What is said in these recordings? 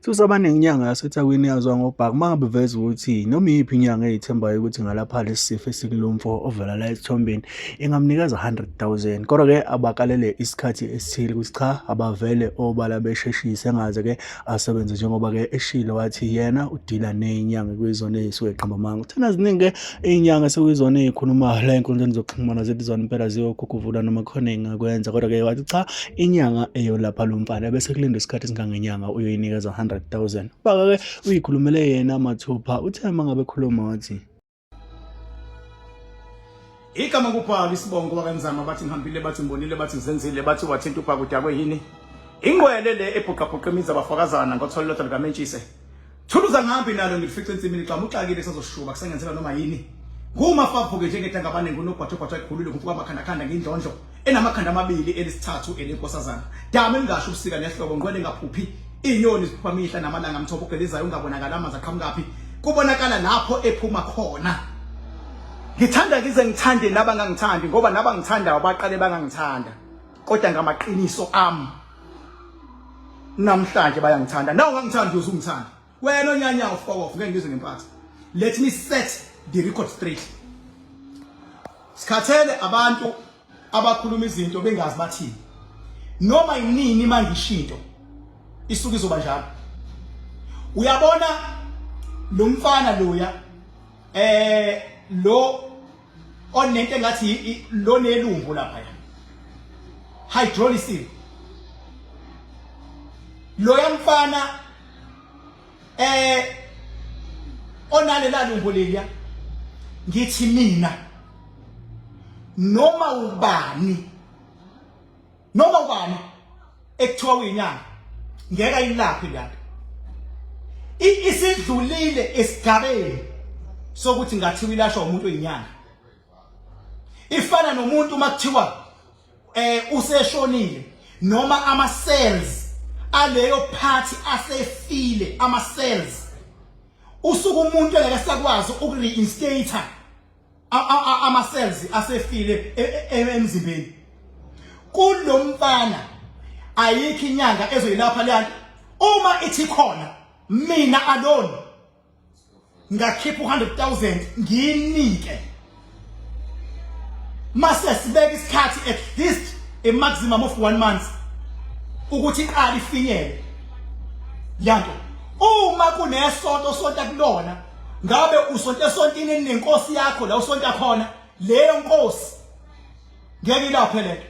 Susabaningi inyanga yaseThekwini yazwa ngobhaka mangabe veza ukuthi noma iyiphi inyanga eyithembayo ukuthi ngalapha lesi sifo esikulumfo ovela la esithombeni ingamnikeza 100,000 kodwa-ke abakalele isikhathi esithile ukuthi cha abavele obala besheshise engaze-ke asebenze njengoba-ke eshilo wathi yena udila ney'nyanga kuyizona ey'suke qamba amanga. Thina ziningi-ke iy'nyanga sekuyizona ey'khuluma la ey'nkundleni zokuxhumana zithi zona impela ziyokhukhuvula noma khona ey'ngakwenza kodwa-ke wathi cha inyanga eyolapha lomfana bese kulindwa isikhathi esingangenyanga uyoyinikeza 100,000. Baka-ke uyikhulumele yena mathupha uthe uma ngabe khuluma wathi igama kuphaka isibongo bakanzama bathi ngihambile bathi ngibonile bathi ngizenzile bathi wathinta uphaka udakwe yini ingwele le ebhuqabhuqa imiza abafakazana ngothola lotho likamentshise thuluza ngihambi nalo ngilifice ensimini xa muxakile sazoshuba kusengenzela noma yini ngumafaphuke njengedanga abaningi unobhathobhatho ayikhulule kufuka amakhanda ngindlondlo enamakhanda amabili elisithathu elenkosazana dama engasho ubusika nehlobo ngwele ngaphuphi inyoni ziphuma mihla namalanga amthopho ogelezayo ungabonakala amanzi aqhamukapi kubonakala lapho ephuma khona. Ngithanda ngize ngithande nabangangithandi ngoba nabangithandayo baqale bangangithanda kodwa ngamaqiniso ami namhlanje bayangithanda nawe ungangithandi uzungithanda wena onyanya ofokof ngeke ngizwe ngempatha. Let me set the record straight. Sikhathele abantu abakhuluma izinto bengazi bathini noma yinini mangishinto isuku izoba njalo. Uyabona lo mfana loya lo onento engathi lo nelumbu lapha ya hydrolysis lo yamfana onalela lumbu leliya ngithi mina noma ubani ekuthiwa uyinyanga ngeke ayilaphe lapha isidlulile esigabeni sokuthi ngathiwa ilashwa umuntu oyinyanga. Ifana nomuntu makuthiwa useshonile noma ama cells aleyo party asefile ama cells usuku umuntu engeke sakwazi ukureinstate ama cells asefile emzimbeni. Kulomfana ayikho inyanga ezoyilapha lento uma ithi khona mina alone ngakhipha 100,000 ngiyinike mase sibeke isikhathi at least a maximum of 1 month ukuthi iqali ifinyele yanto. Uma kunesonto sonta kulona ngabe usonto esontini nenkosi yakho la usonta khona leyo nkosi ngeke ilaphele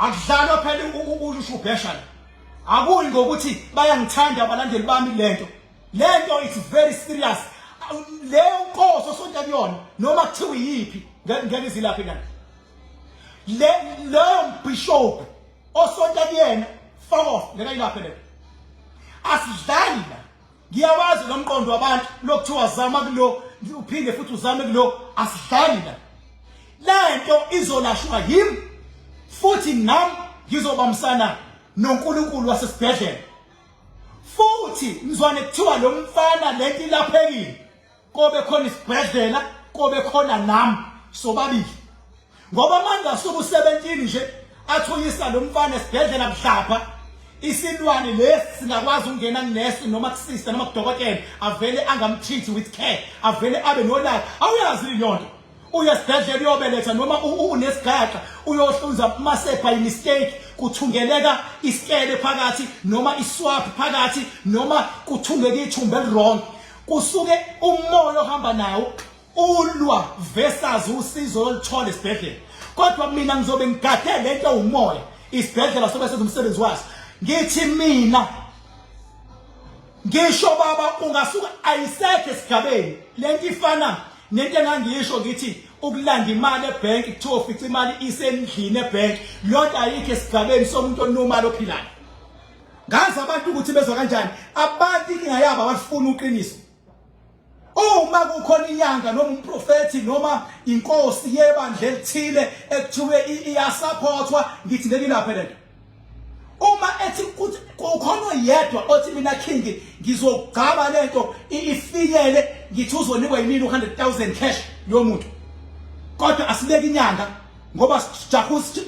akudlalwa phela ushubhesha akuyi ngokuthi bayangithanda abalandeli bami lento it's very serious. Leyo nkosi osonta kuyona noma kuthiwa yiphi ngeke izilaphe kanti leyo bishop osonta kuyena fuck off ngeke ilaphe lento. Asidlali la ngiyawazi nomqondo wabantu lokuthiwa zama kulo uphinde futhi uzame kulo asidlali la lento izolashwa yimi futhi nami ngizobamsana noNkulunkulu wasesibhedlela futhi ngizwane kuthiwa lo mfana lento ilaphekile kobe khona isibhedlela kobe khona nami sobabili ngoba manje asuku 17 nje athuyisa lo mfana esibhedlela mhlapha isilwane lesi singakwazi ukungena kunesi noma kusista noma kudokotela avele angamtreat with care avele abe nolaka awuyazi liyonto uya esibhedlela uyobeletha noma unesigaqa uyohlunza mase by mistake kuthungeleka isikele phakathi noma iswap phakathi noma kuthungeke ithumbe wrong kusuke umoya ohamba nawo ulwa versus usizo oluthola esibhedlela. Kodwa mina ngizobe ngigade lento umoya isibhedlela sobe senza umsebenzi waso. Ngithi mina ngisho baba ungasuka ayisekho esigabeni lento ifana nento engangisho ngithi ukulanda imali ebank kuthiwa ufica imali isendlini ebank lonto ayikho esigabeni somuntu onomali ophilayo. Ngazi abantu ukuthi bezwa kanjani abantu inkinga yabo abafuna uqiniso. Uma kukhona inyanga noma umprofeti noma inkosi yebandla elithile ekuthiwe iyasupportwa ngithi ngeke ilaphe lento. Uma ethi kukhona yedwa othi mina king ngizogcaba lento ifinyele ngithi uzonikwa yini 100,000 cash lo muntu. Kodwa asibeke inyanga ngoba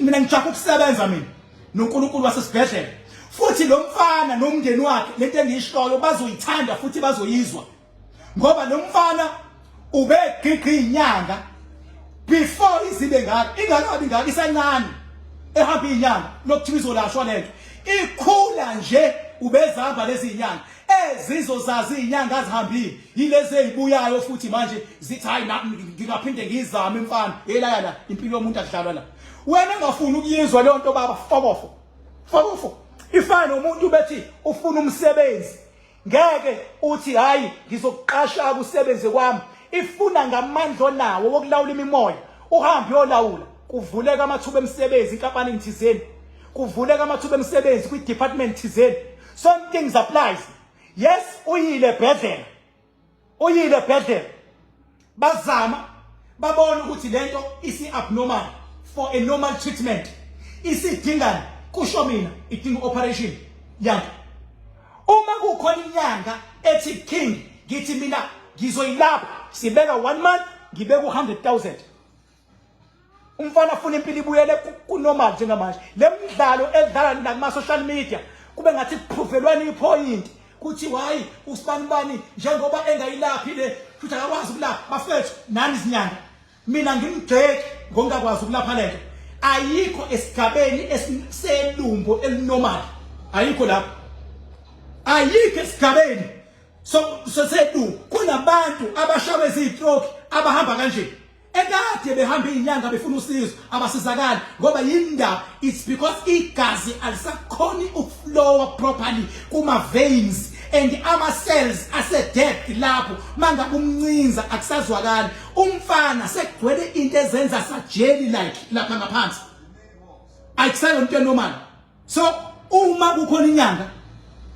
mina ngijaha ukusebenza mina noNkulunkulu wasesibhedlela futhi lo mfana nomndeni wakhe lento engiyishoyo bazoyithanda futhi bazoyizwa ngoba lo mfana ubegiqi inyanga before izibe ngaka ingakabi ngaka isancane ehamba inyanga lokuthiwa izolashwa lento ikhula nje ubezihamba lezi inyanga ezizozazi inyanga azihambile yilezi ezibuyayo futhi manje zithi hayi ngingaphinde ngizame mfana elala impilo yomuntu adlalwa la wena engafuni ukuyizwa leyo nto baba fokofo ifana umuntu bethi ufuna umsebenzi ngeke uthi hayi ngizokuqasha kusebenze kwami ifuna ngamandla nawo wokulawula imimoya uhambe yolawula kuvuleka amathuba emisebenzi inkampani ngithizeni kuvuleka amathuba emisebenzi kwi department thizeni some things applies yes uyile bhedlela bazama babona ukuthi lento isi abnormal for a normal treatment isidingani kusho mina idinga operation yanga uma kukhona inyanga ethi king ngithi mina ngizoyilapha sibeka 1 month ngibeka 100,000 umfana afuna impilo ibuyele kunormal njengamanje lemidlalo edlala nakuma social media kube ngathi kuphuvelwana ipoint kuthi hayi usibanibani njengoba engayilaphi le futhi akakwazi ukulapha bafethu nani izinyanga mina ngimdreke ngongakwazi ukulapha lento ayikho esigabeni eselumbo elinormal ayikho lapho ayikho esigabeni so sedu kunabantu abashawe izistroke abahamba kanje ekade behamba inyanga befuna usizo abasizakala ngoba yindaba it's because igazi alisakhoni ukuflow properly kuma veins and ama cells ase dead lapho mangabe umncinza akusazwakala umfana sekugcwele into ezenza sajeli like lapha ngaphansi ayikusayona into normal so uma kukhona inyanga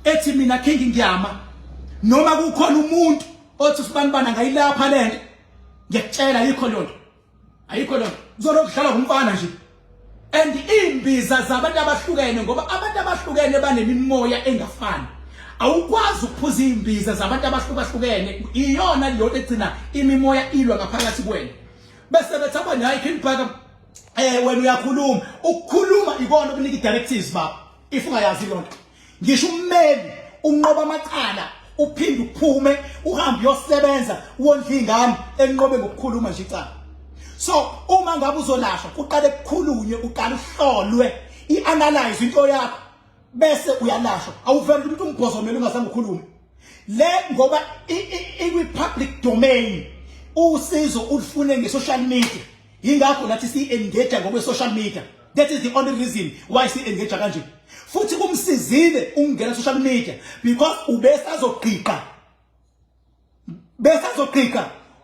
ethi mina king ngiyama noma kukhona umuntu othi usibanibana ngayilapha lento ngiyakutshela ayikho lonto uzolokudlala ngumfana nje and imbiza zabantu abahlukene ngoba abantu abahlukene banemimoya engafani awukwazi ukuphuza imbiza zabantu abahlukahlukene iyona leyo egcina imimoya ilwa ngaphakathi kwena bese bethi abanye hayi kinibhaka wena uyakhuluma ukukhuluma ikona ukunika directives baba if ungayazi lonto ngisho ummeli unqoba amacala uphinde uphume uhambe yosebenza wondla ingane enqobe ngokukhuluma nje icala so uma ngabe uzolashwa kuqale ukukhulunywe uqala uhlolwe ianalyze into yakho bese uyalashwa awuveli umuntu umbhozomela ungazange ukhulume le ngoba i-public domain usizo ulifune nge-social media yingakho nathi si-engage ngokwe-social media that is the only reason why si-engage kanje futhi kumsizile ungena social media because ubesazogqiqa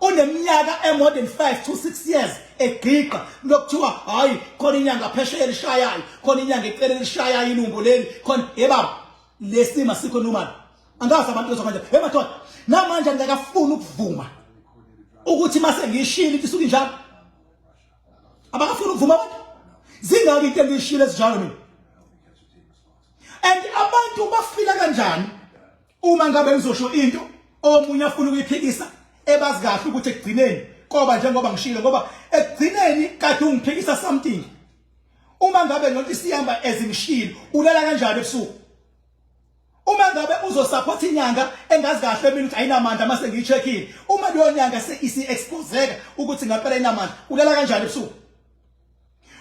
uneminyaka more than 5 to 6 years egqiqa lokuthiwa hayi khona inyanga phesheya elishayayo khona inyanga eceleni elishayayo ilumbo leli khona yebaba lesima sikho normal angazi abantu bezokanje madoda namanje ngiyakafuna ukuvuma ukuthi mase ngishilo into isuke njalo abakafuna ukuvuma abantu zingaki into engishilo ezinjalo mina and abantu bafila kanjani uma ngabe ngizosho into omunye afuna ukuyiphikisa ebazi kahle ukuthi ekugcineni koba njengoba ngishilo ngoba ekugcineni kade ungiphikisa something uma ngabe lonto isihamba ezingishilo ulala kanjani ebusuku uma ngabe uzosupport inyanga engazi kahle mina ukuthi ayinamandla mase ngiyicheckile uma leyo nyanga isi exposeka ukuthi ngaphela inamandla ulala kanjani ebusuku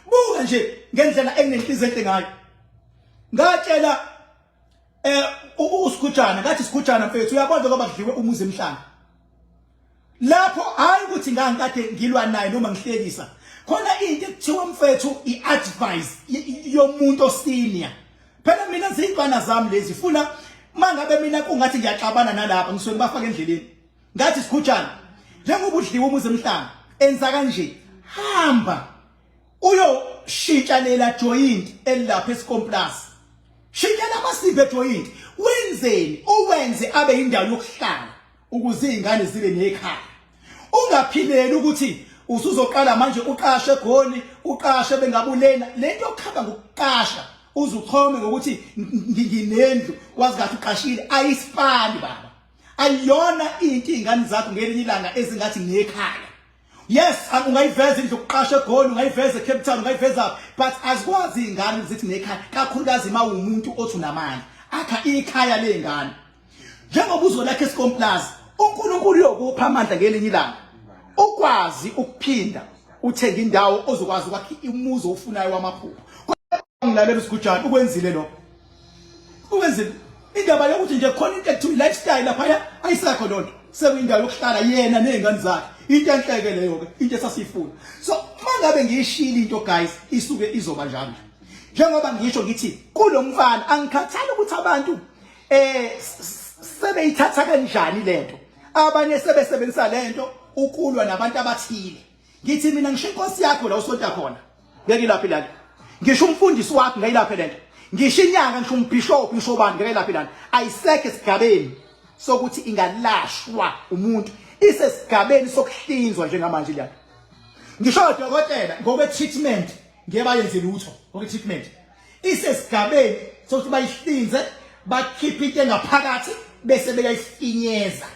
buka nje ngendlela enginenhliziyo ngayo ngatshela usikhujana ngathi sikhujana mfethu uyabona ngoba kudliwe umuzi emhlanga lapho hayi ukuthi ngangikade ngilwa naye noma ngihlekisa khona into ekuthiwa mfethu iadvice yomuntu osenior phela mina zingqana zami lezi funa mangabe mina kungathi ngiyaxabana nalapha ngisuke ngibafaka endleleni ngathi sikhujana njengoba udliwe umuzi emhlanga enza kanje hamba uyo shintshanela joint elapha esicomplas shintshela amasiphe joint wenzeni uwenze abe indawo yokuhlala ukuze izingane zibe nekhaya ungaphileli ukuthi usuzoqala manje uqashe egoli uqashe bengabulena lento okhaba ngokuqasha uzuchome ngokuthi nginendlu wazi kahle uqashile ayisipani baba ayiyona into izingane zakho ngelinye ilanga ezingathi nekhaya Yes, ungayiveza into yokuqasha eGoli, ungayiveza eCape Town, ungayiveza, but azikwazi ingane ukuthi nekhaya kakhulukazi uma umuntu othi unamandla akha ikhaya lengane. Njengoba uzolakha isikomplazi, uNkulunkulu uyokupha amandla ngelinye ilanga. Ukwazi ukuphinda uthenga indawo ozokwazi ukwakha umuzi ofunayo wamaphupho. Ngilalela usigujana ukwenzile lokho. Ukwenzile indaba yokuthi nje khona into ekuthiwa lifestyle lapha ayisakho lonto. Sekuyindawo yokuhlala yena nezingane zakhe. Into enhleke leyo ke, into esasifuna. So mangabe ngiyishila into guys, isuke izoba njalo. Njengoba ngisho ngithi kulomfana angikhathali ukuthi abantu sebeyithatha kanjani lento. Abanye sebesebenzisa lento ukulwa nabantu abathile. Ngithi mina ngisho inkosi yakho la usonta khona. Ngeke laphi lana. Ngisho umfundisi wakho ngayilapha lento. Ngisho inyanga ngisho umbishop ngisho bani ngeke laphi lana. Ayiseke esigabeni sokuthi ingalashwa umuntu. Isesigabeni sokuhlinzwa njengamanje lana. Ngisho dokotela ngobe treatment ngeke bayenze lutho ngobe treatment. Isesigabeni sokuthi bayihlinze bakhiphe into engaphakathi bese beyayifinyeza.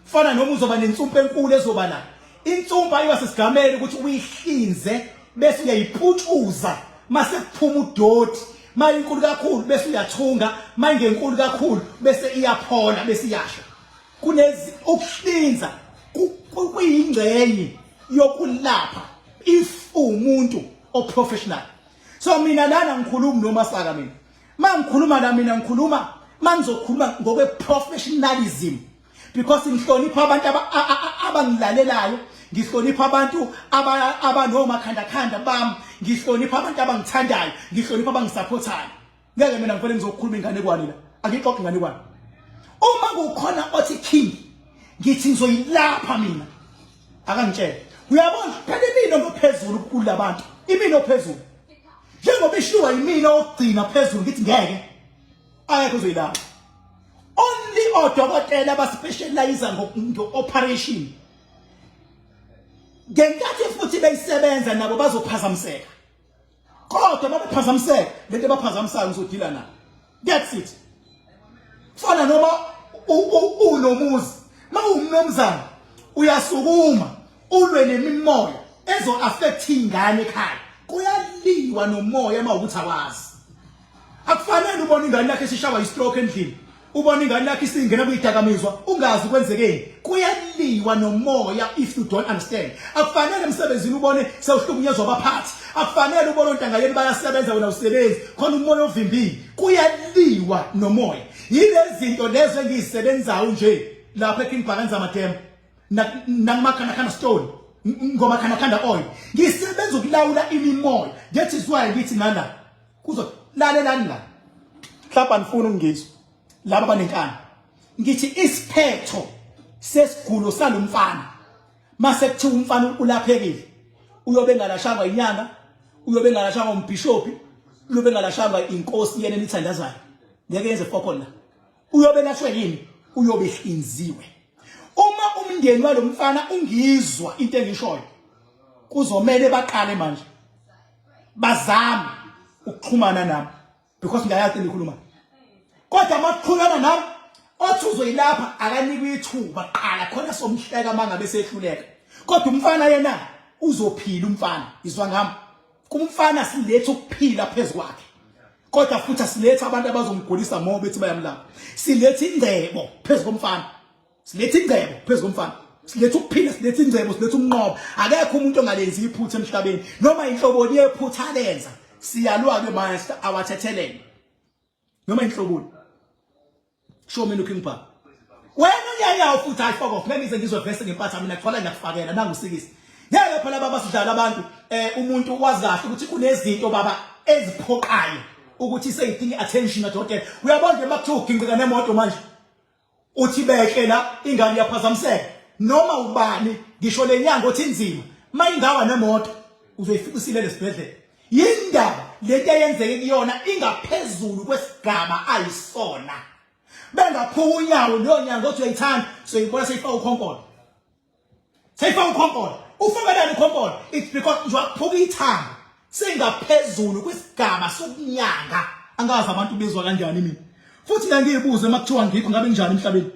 Fana noma uzoba nensumpa enkulu ezoba la. Insumpa ayosesigameni ukuthi uyihlinze bese uyayiputshuza mase kuphuma udoti. Mayinkulu kakhulu bese uyathunga, mayingenkulu kakhulu bese iyaphola bese iyasha. Kunezi ukuhlinza kuyingcenye yokulapha if umuntu oprofessional. So mina lana ngikhuluma noMasaka mina. Mangikhuluma la mina ngikhuluma mangizokhuluma ngokwe professionalism because ngihlonipha abantu abangilalelayo, ngihlonipha abantu abanoma khanda bami, ngihlonipha abantu abangithandayo, ngihlonipha abangisupportayo. Ngeke mina ngifele ngizokhuluma ingane kwani la. Angixoxe ingane kwani. Uma kukhona othi king ngithi ngizoyilapha mina. Akangitshela. Uyabona phela imino ngophezulu kukhulu abantu. Imino phezulu. Njengoba ishuwa imino ogcina phezulu ngithi ngeke. Ayekho uzoyilapha. Only odokotela abaspecialize ngo-operation. Ngenkathi futhi beyisebenza nabo bazophazamiseka. Kodwa babephazamiseka lento abaphazamisayo ngizodila nabo. That's it. Fana noma unomuzi, mawumnomzana uyasukuma ulwe nemimoya ezo affect ingane ekhaya. Kuyaliwa nomoya mawukuthi akwazi. Akufanele ubone ingane yakhe isishawa istroke endlini. Ubone ingane yakhe isingena kuyidakamizwa ungazi kwenzekeni. Kuyaliwa nomoya if you don't understand. Akufanele emsebenzini ubone sewuhlukunyezwa abaphathi. Akufanele ubone ontanga yeni bayasebenza wena usebenzi khona umoya ovimbili. Kuyaliwa nomoya. Yilezi zinto lezo engizisebenzayo nje lapha eKing Bhakanza Madam nakumakhana stone ngomakhana oil. Ngisebenza ukulawula imimoya. That is why ngithi nana kuzolalelani la. Mhlawumbe nifuna ukungizwa laba abanenkani. Ngithi isiphetho sesigulo salomfana mase kuthiwa umfana ulaphekile uyobe engalashangwa inyanga, uyobe engalashangwa umbishop, uyobe engalashangwa inkosi yena enithandazayo. Ngeke yenze fokona. Uyobe lashwe yini? Uyobe ehlinziwe. Uma umndeni walomfana ungizwa into engishoyo, kuzomela baqale manje bazama ukuxhumana nami because ngiyayazi engikhuluma. Kodwa makukhulana nami othi uzoyilapha akanikwe ithuba qala khona somhleka mangabe sehluleka. Kodwa umfana yena uzophila umfana. Izwa ngami. Kumfana silethe ukuphila phezukwakhe. Kodwa futhi silethe abantu abazomgulisa ngoba bethi bayamlapha. Silethe ingcebo phezukomfana. Silethe ingcebo phezukomfana. Silethe ukuphila, silethe ingcebo, silethe umnqobo. Akekho umuntu ongalenzi iphutha emhlabeni. Noma inhlobo yephutha lenza. Siyalwa ke master awathethelene. Noma inhlobo. Show me looking back. Wena unyanya futhi ayifoko off. Ngize ngizovese ngempatha mina kuthola ngiyakufakela nangusikisi. Yeke phela baba sidlala abantu umuntu wazi kahle ukuthi kunezinto baba eziphoqayo ukuthi seyidinga attention adokotela. Uyabona nje makuthiwa ugingqika nemoto manje. Uthi behle la ingane iyaphazamiseka. Noma ubani ngisho lenyanga othi inzima. Mayingawa nemoto uzoyifika usilele esibhedlela. Yindaba lento eyenzeke kuyona ingaphezulu kwesigaba ayisona. Bengaphuka unyawo leyo nyanga othi uyayithanda soyibona seyifaka ukhonkolo. Seyifaka ukhonkolo. Ufakelani ukhonkolo? It's because nje wakuphuka ithanga sengaphezulu kwesigaba sokunyanga. Angazi abantu bezwa kanjani mina. Futhi la ngiyibuze makuthiwa ngikho ngabe njani emhlabeni.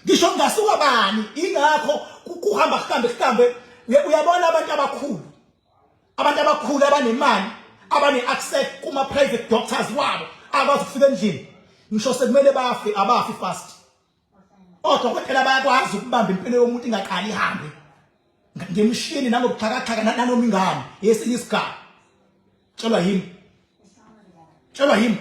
Ngisho ngasuka bani ingakho kuhamba hlambe uyabona abantu abakhulu abanemali abane-access kuma-private doctors wabo akwazi ukufika endlini ngisho sekumele abafi fast odokotela bayakwazi ukubamba impilo yomuntu ingaqali ihambe ngemishini nangobuxhakaxhaka nanoma ingane yesinye isigaba tshelwa yimi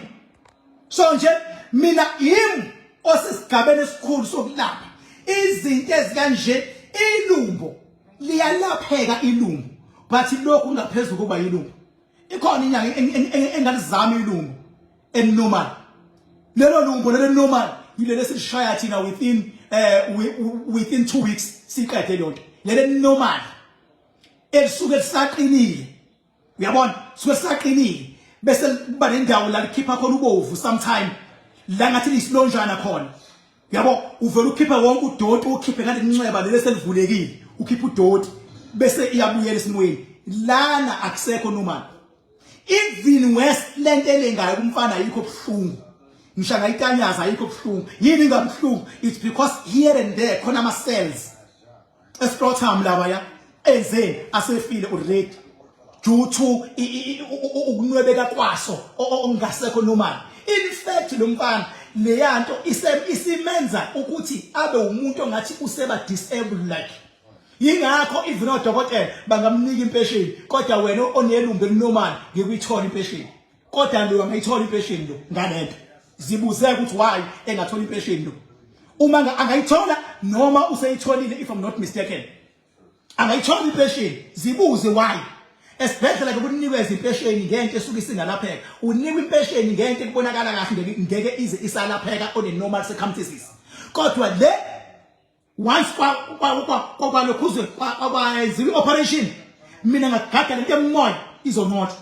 so nje mina yimi osisigabeni esikhulu sokulapha izinto ezikanje ilumbo liyalapheka ilumbo but lokhu kungaphezulu kuba ilumbo ikhona inyanga engalizama ilumbo enormal lelo lumbo lelo normal yilele silishaya thina within 2 weeks siqede lonke lelo normal elisuke lisaqinile uyabona suke lisaqinile bese kuba nendawo la likhipha khona ubovu sometime la ngathi lisilonjana khona yabo uvela ukhipha wonke udoti ukhiphe kanti inceba lele selivulekile ukhipha udoti bese iyabuyela esimweni lana akusekho normal even west lento elengayo kumfana ayikho buhlungu ngisho ngayitanyaza ayikho buhlungu yini ngabuhlungu it's because here and there khona ama cells escrotum laba enze asefile already due to ukunwebeka kwaso ongasekho normal in fact lo mfana leyanto isimenza ukuthi abe umuntu ongathi useba disabled like yingakho even odokotela bangamnika impesheni kodwa wena onelumbe elinormal ngikuyithola impesheni kodwa lo angayithola impesheni lo ngalento zibuze ukuthi why engathola impesheni lo uma angayithola noma useyitholile if I'm not mistaken angayithola impesheni zibuze why esibhedlela kunikeza impesheni ngento esuke isingalapheka unikwa impesheni ngento ekubonakala kahle ngeke ize isalapheka on a normal circumstances kodwa le once kwalokh kwayenziwa operation mina ngagada lento emoya izonotha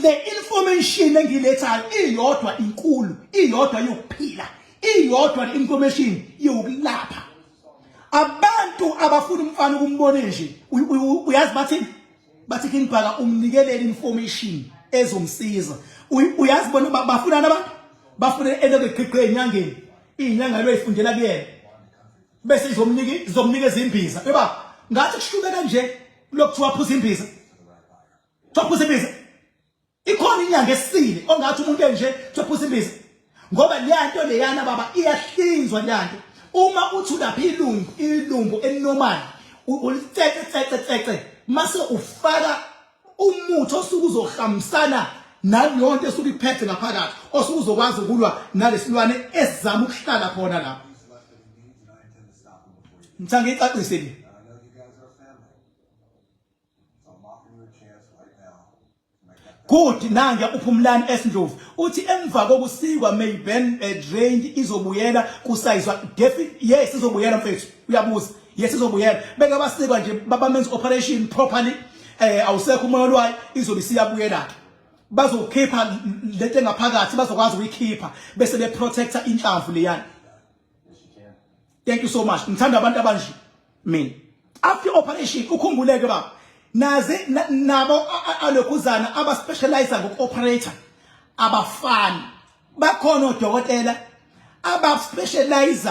le information engilethayo iyodwa inkulu iyodwa yokuphila iyodwa information yokulapha abantu abafuna umfana ukumbone nje uyazi bathi kinibhaka umnikelele information ezomsiza uyazi bona bafuna abantu bafuna elokuqhiqhe enyangeni inyanga lo ifundela kuyena bese izomnikeza imbiza eba ngathi kushube kanje lokuthiwa phuza imbiza thophuza imbiza ikhona inyanga esile ongathi umuntu enje thophuza imbiza ngoba leyanto leyana baba iyahlinzwa leyanto uma uthi ulapha ilumbu enormal ulitsetse mase ufaka umuthi osuke uzohambisana naleyo nto esuke iphethe ngaphakathi osuke uzokwazi ukulwa nalesilwane esizama ukuhlala khona lapha mthange icacise good nanga uphumlani esindlovu uthi emva kokusikwa mayben drained izobuyela kusayizwa yes izobuyela mfethu uyabuza yes izobuyela beke basikwa nje babamenza operation properly awusekho umoya lwayo izobe siyabuyela bazokhipha lento ngaphakathi bazokwazi ukuyikhipha bese be protector inhlamvu leyana. Thank you so much. Ngithanda abantu abanje mina after operation ukhumbuleke baba naze nabo alokhuzana aba specialize ngoku-operator abafani bakhona odokotela aba specialize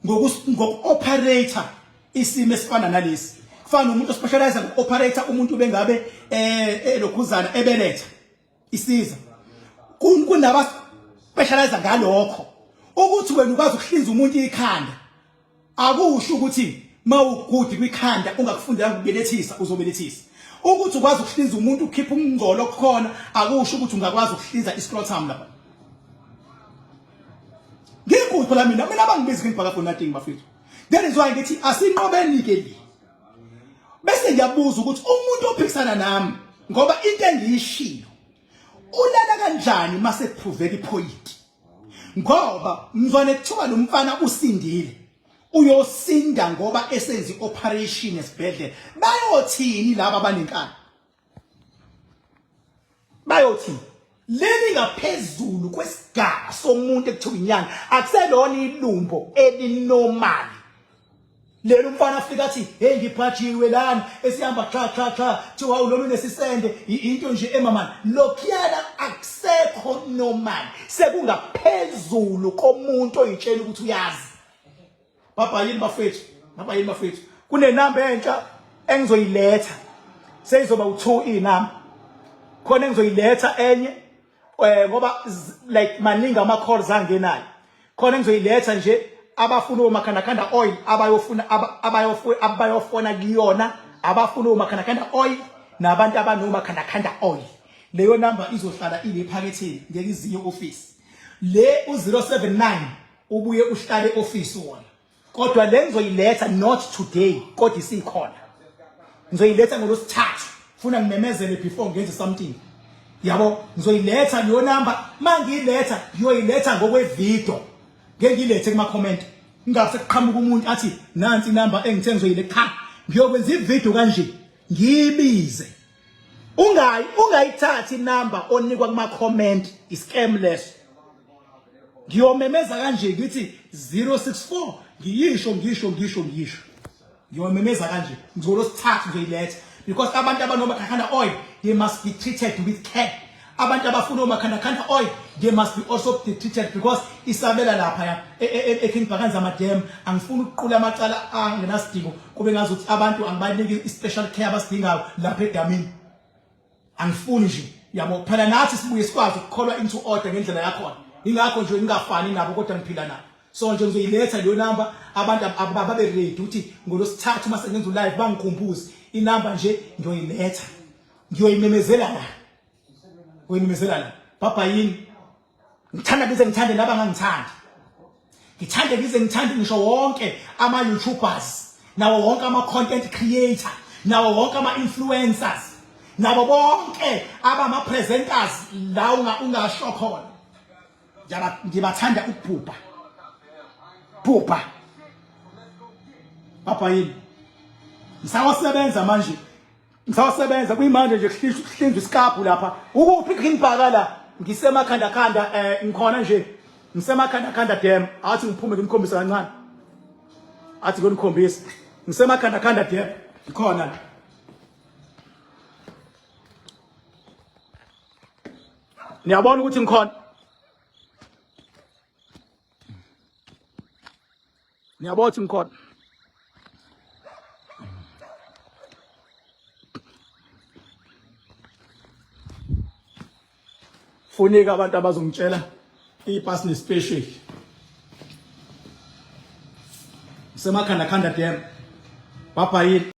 ngoku-operator isimo esifana nalesi kufana umuntu specialize ngoku-operator umuntu bengabe elokhuzana ebeletha isiza kunaba specialize ngalokho ukuthi wena ukwazi ukuhlinza umuntu ikhanda akusho ukuthi mawugudi kwikhanda ungakufundela ukubelethisa uzobelethisa ukuthi ukwazi ukuhlinza umuntu ukhipha umngcolo khona akusho ukuthi ungakwazi ukuhlinza iscrotum lapha ngikuphi la mina abangibizi ngibhaka for nothing bafethu that is why ngithi asinqobeni ke li bese ngiyabuza ukuthi umuntu ophikisana nami ngoba into engiyishilo ulala kanjani mase kuproveka ipoint ngoba mzwane kuthiwa lo mfana usindile uyosinda ngoba esenzi operation esibhedlela bayothini laba abanenkani bayothini leli ngaphezulu kwesigaba somuntu ekuthiwa inyanga akuselona ilumbo elinormal lelo mfana afika athi hey ngiphatshiwe lana esihamba cha thiwa ulolu nesisende into nje emamani lokhiyana akusekho normal sekungaphezulu komuntu oyitshela ukuthi uyazi Papa yini bafethu kunenamba entsha engizoyiletha seyizoba u2 inamba khona engizoyiletha enye ngoba like maningi ama calls angenayo khona engizoyiletha nje abafuna umakhandakanda oil abayofona kuyona abafuna umakhandakanda oil nabantu abanomakhandakanda oil leyo number izohlala ile phaketheni ngeke iziye office le u079 ubuye uhlale office wona kodwa le ngizoyiletha not today kodwa isikhona ngizoyiletha ngolosithathu funa ngimemezele before ngenze something yabo ngizoyiletha leyo number mangiyiletha ngiyoyiletha ngokwevideo ngeke ngilethe kuma comment ngabe sekuqhamuka umuntu athi nansi inamba engithe ngizoyiletha ngiyokwenza ivideo kanje ngiyibize ungayithathi inamba onikwa kuma comment iscamless ngiyomemeza kanje ngithi 064 ngisho ngiyomemeza kanje ngizolosithathu ngizoyiletha because abantu abanomakhandakanda oil they must be treated with care abantu abafuna umakhandakanda oil they must be also be treated because isabela lapha eking bhakanza amadam angifuni ukuqula amacala angenasidingo kube ngazuthi abantu angibanike special care abasidingayo lapha edamini angifuni nje yabo phela nathi sibuye sikwazi ukukholwa into order ngendlela yakho ingakho nje ngingafani nabo kodwa ngiphila nabo so nje ngizoyiletha leyo number abantu ababe ready ukuthi ngolosithathu mase ngenza live bangikhumbuze inamba nje ngiyoyiletha ngiyoyimemezela la papa yini ngithanda bize ngithande naba ngangithandi ngithande bize ngithande ngisho wonke ama YouTubers nawo wonke ama content creator nawo wonke ama influencers nabo bonke abama presenters la ungasho khona ngibathanda ukubhubha papa yini ngisawasebenza manje ngisawasebenza kuyimanje nje kuhlinzwa iskapu lapha ukuphi ngibhaka la ngisemakhanda ngikhona nje ngisemakhanda dam athi ngiphume ngimkhombisa kancane athi ngonikhombisa ngisemakhanda dam ngikhona niyabona ukuthi ngikhona niyabona ukuthi ngikhona funeka abantu abazongitshela ipasi nespecial semakhanda dam papa yini